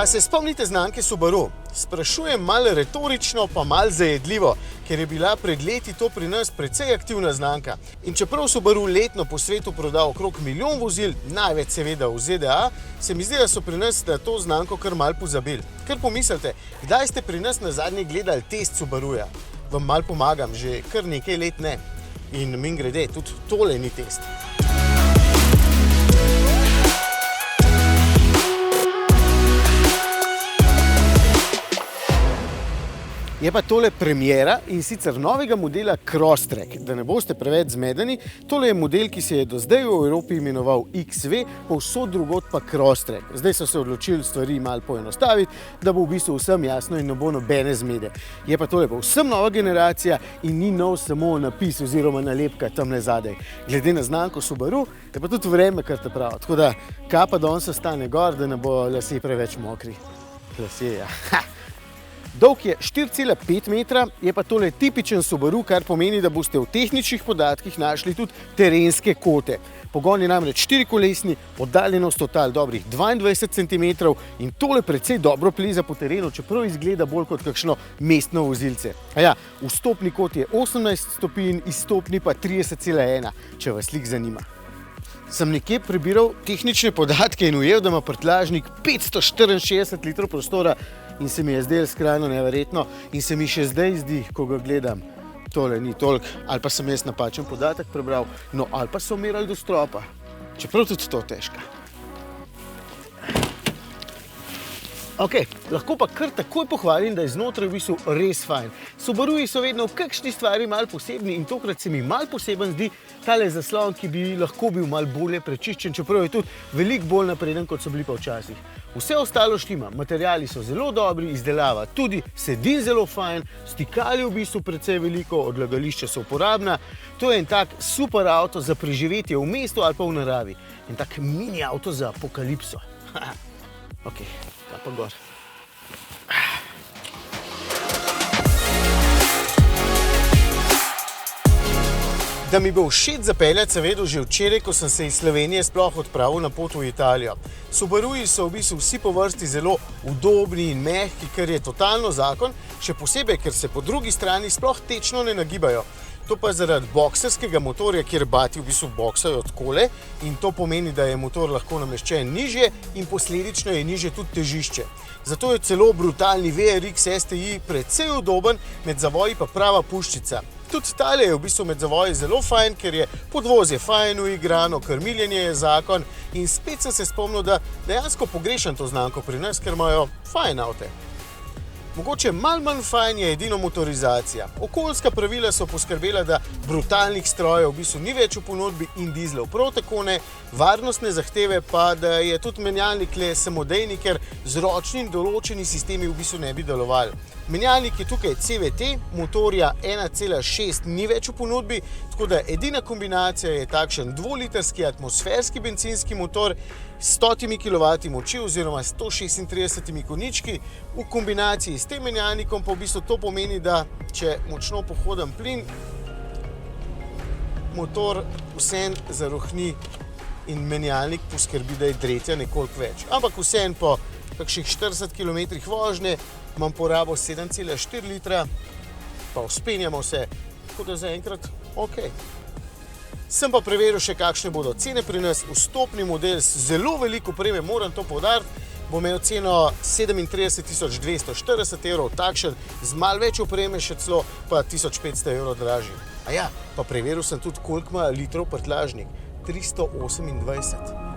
Pa se spomnite znamke Subaru? Sprašujem malo retorično, pa malo zajedljivo, ker je bila pred leti to pri nas precej aktivna znamka. In čeprav Subaru letno po svetu proda okrog 1 milijon vozil, največ seveda v ZDA, se mi zdi, da so pri nas na to znamko kar malo pozabili. Kar pomislite, kdaj ste pri nas nazadnje gledali test Subaruja? Vam malo pomagam, že kar nekaj let ne. In mimogrede, tudi tole ni test. Je pa tole premiera in sicer novega modela Crosstrek. Da ne boste preveč zmedeni, tole je model, ki se je do zdaj v Evropi imenoval XV, povsod drugod pa Crosstrek. Zdaj so se odločili stvari malo poenostaviti, da bo v bistvu vsem jasno in ne bo nobene zmede. Je pa tole povsem nova generacija in ni nov samo napis oziroma nalepka tamle zadaj. Glede na znamko Subaru, je pa tudi vreme kar te pravi. Tako da kapa danes stane gor, da ne bo lasje preveč mokri. Lasje, ja. Dolg je 4,5 metra, je pa tole tipičen Subaru, kar pomeni, da boste v tehničnih podatkih našli tudi terenske kote. Pogon je namreč 4-kolesni, oddaljenost od tal dobrih 22 cm in tole precej dobro pleza po terenu, čeprav izgleda bolj kot kakšno mestno vozilce. Aja, vstopni kot je 18 stopinj, izstopni pa 30,1, če vas lik zanima. Sem nekje prebiral tehnične podatke in ujel, da ima prtljažnik 564 litrov prostora in se mi je zdelo skrajno neverjetno in se mi še zdaj zdi, ko ga gledam, tole ni toliko, ali pa sem jaz napačen podatek prebral, no ali pa so merali do stropa, čeprav tudi to težka. Ok, lahko pa kar takoj pohvalim, da je znotraj v bistvu res fajn. Subaruji so vedno v kakšni stvari malo posebni in tokrat se mi malo poseben zdi tale zaslon, ki bi lahko bil malo bolje prečiščen, čeprav je tudi veliko bolj napreden, kot so bili pa včasih. Vse ostalo štima, materiali so zelo dobri, izdelava tudi, sedin zelo fajn, stikali v bistvu precej veliko, odlagališča so uporabna. To je en tak super avto za preživetje v mestu ali pa v naravi. En tak mini avto za apokalipso. Ok, pa gor. Da mi bo všeč zapeljati, sem vedel že včeraj, ko sem se iz Slovenije sploh odpravil na pot v Italijo. Subaruji so v bistvu vsi po vrsti zelo udobni in mehki, kar je totalno zakon, še posebej, ker se po drugi strani sploh tečno ne nagibajo. To pa zaradi bokserskega motorja, kjer bati v bistvu boksajo takole in to pomeni, da je motor lahko nameščen nižje in posledično je nižje tudi težišče. Zato je celo brutalni VRX STI precej udoben, med zavoji pa prava puščica. Tudi tale je v bistvu med zavoji zelo fajn, ker je podvozje fajn uigrano, krmiljenje je zakon in spet sem se spomnil, da dejansko pogrešam to znamko pri nas, ker imajo fajn avte. Mogoče malo manj fajn je edino motorizacija. Okoljska pravila so poskrbela, da brutalnih strojev v bistvu ni več v ponudbi in dizlov prav tako ne, varnostne zahteve pa, da je tudi menjalnik le samodejni, ker z ročnim določeni sistemi v bistvu ne bi delovali. Menjalnik je tukaj CVT, motorja 1,6 ni več v ponudbi, tako da edina kombinacija je takšen 2-litrski atmosferski bencinski motor s 100 kW moči oziroma 136 konjički. V kombinaciji s tem menjalnikom pa v bistvu to pomeni, da če močno pohodam plin, motor vseeno zarohni in menjalnik poskrbi, da je dretja nekoliko več. Ampak vseeno po kakšnih 40 km vožnje imam porabo 7,4 litra, pa vzpenjamo se, tako da zaenkrat ok. Sem pa preveril še, kakšne bodo cene pri nas. Vstopni model z zelo veliko opreme, moram to poudariti, bo imel ceno 37 240 evrov, takšen z malo več opreme še celo pa 1500 evrov dražji. A ja, pa preveril sem tudi, koliko ima litrov prtljažnik. 328.